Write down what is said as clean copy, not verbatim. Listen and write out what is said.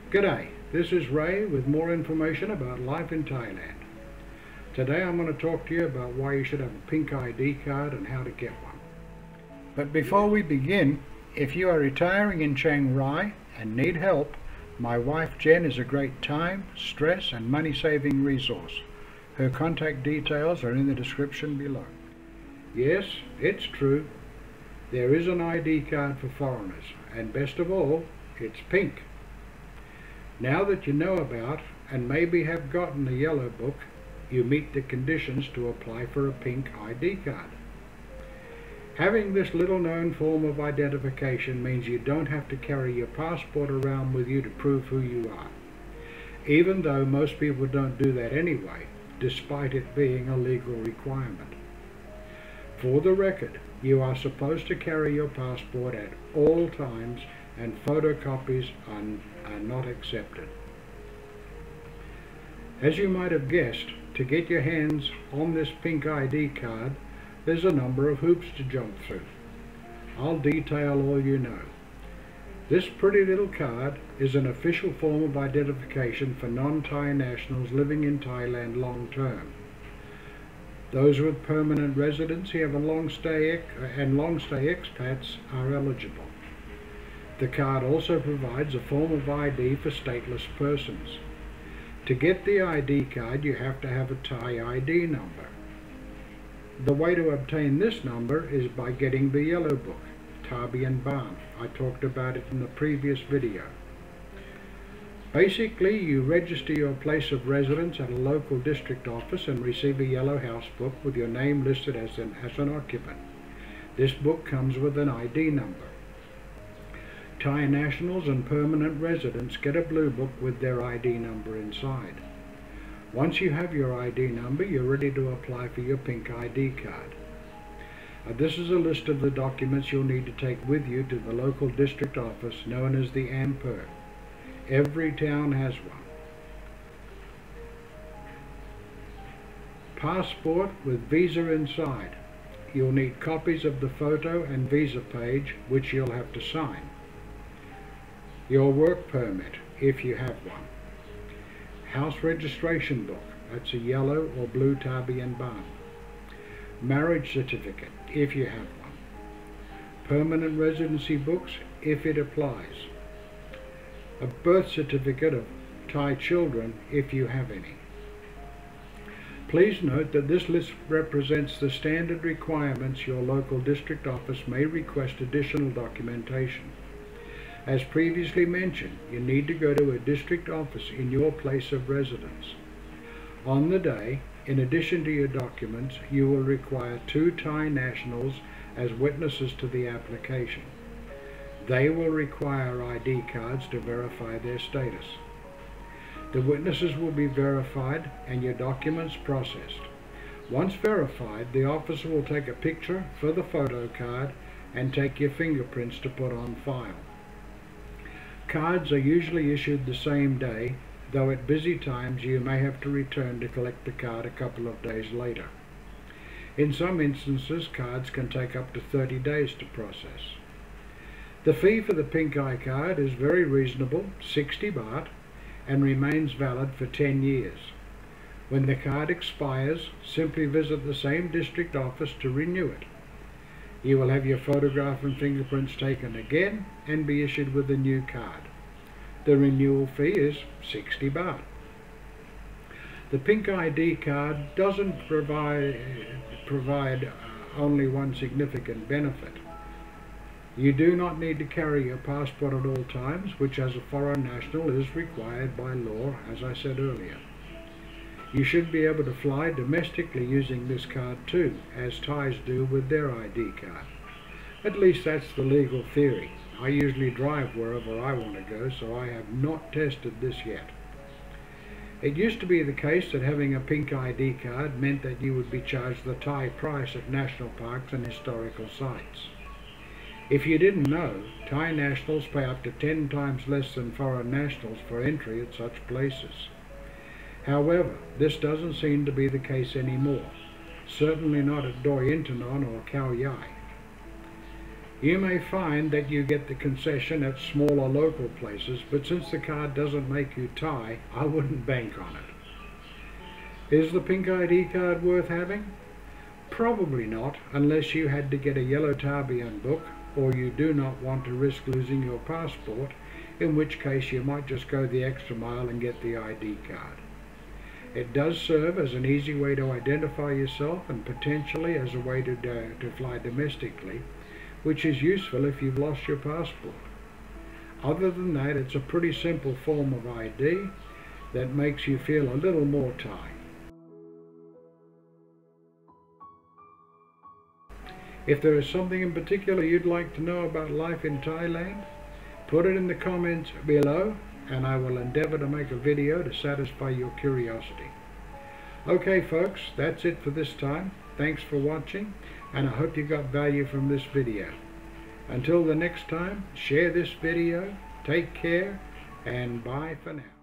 G'day, this is Ray with more information about life in Thailand. Today I'm going to talk to you about why you should have a pink ID card and how to get one. But before we begin, if you are retiring in Chiang Rai and need help, my wife Jen is a great time, stress and money saving resource. Her contact details are in the description below. Yes, it's true. There is an ID card for foreigners, and best of all, it's pink. Now that you know about and maybe have gotten the yellow book, you meet the conditions to apply for a pink ID card. Having this little known form of identification means you don't have to carry your passport around with you to prove who you are, even though most people don't do that anyway, despite it being a legal requirement. For the record, you are supposed to carry your passport at all times, and photocopies are not accepted. As you might have guessed, to get your hands on this pink ID card, there's a number of hoops to jump through. I'll detail all you know. This pretty little card is an official form of identification for non-Thai nationals living in Thailand long term. Those with permanent residency and long-stay expats are eligible. The card also provides a form of ID for stateless persons. To get the ID card, you have to have a Thai ID number. The way to obtain this number is by getting the yellow book, Tabian Ban. I talked about it in the previous video. Basically, you register your place of residence at a local district office and receive a yellow house book with your name listed as an occupant. This book comes with an ID number. Thai nationals and permanent residents get a blue book with their ID number inside. Once you have your ID number, you're ready to apply for your pink ID card. This is a list of the documents you'll need to take with you to the local district office known as the AMPER. Every town has one. Passport with visa inside. You'll need copies of the photo and visa page, which you'll have to sign. Your work permit, if you have one. House registration book, that's a yellow or blue Tabian Ban. Marriage certificate, if you have one. Permanent residency books, if it applies. A birth certificate of Thai children, if you have any. Please note that this list represents the standard requirements. Your local district office may request additional documentation. As previously mentioned, you need to go to a district office in your place of residence. On the day, in addition to your documents, you will require 2 Thai nationals as witnesses to the application. They will require ID cards to verify their status. The witnesses will be verified and your documents processed. Once verified, the officer will take a picture for the photo card and take your fingerprints to put on file. Cards are usually issued the same day, though at busy times you may have to return to collect the card a couple of days later. In some instances, cards can take up to 30 days to process. The fee for the pink ID card is very reasonable, 60 baht, and remains valid for 10 years. When the card expires, simply visit the same district office to renew it. You will have your photograph and fingerprints taken again and be issued with a new card. The renewal fee is 60 baht. The pink ID card doesn't provide only one significant benefit. You do not need to carry your passport at all times, which as a foreign national is required by law, as I said earlier. You should be able to fly domestically using this card too, as Thais do with their ID card. At least that's the legal theory. I usually drive wherever I want to go, so I have not tested this yet. It used to be the case that having a pink ID card meant that you would be charged the Thai price at national parks and historical sites. If you didn't know, Thai nationals pay up to 10 times less than foreign nationals for entry at such places. However, this doesn't seem to be the case anymore, certainly not at Doi Intanon or Khao Yai. You may find that you get the concession at smaller local places, but since the card doesn't make you Thai, I wouldn't bank on it. Is the pink ID card worth having? Probably not, unless you had to get a yellow Tabian book, or you do not want to risk losing your passport, in which case you might just go the extra mile and get the ID card. It does serve as an easy way to identify yourself and potentially as a way to fly domestically, which is useful if you've lost your passport. Other than that, it's a pretty simple form of ID that makes you feel a little more Thai. If there is something in particular you'd like to know about life in Thailand, put it in the comments below and I will endeavor to make a video to satisfy your curiosity. Okay folks, that's it for this time. Thanks for watching and I hope you got value from this video. Until the next time, share this video, take care, and bye for now.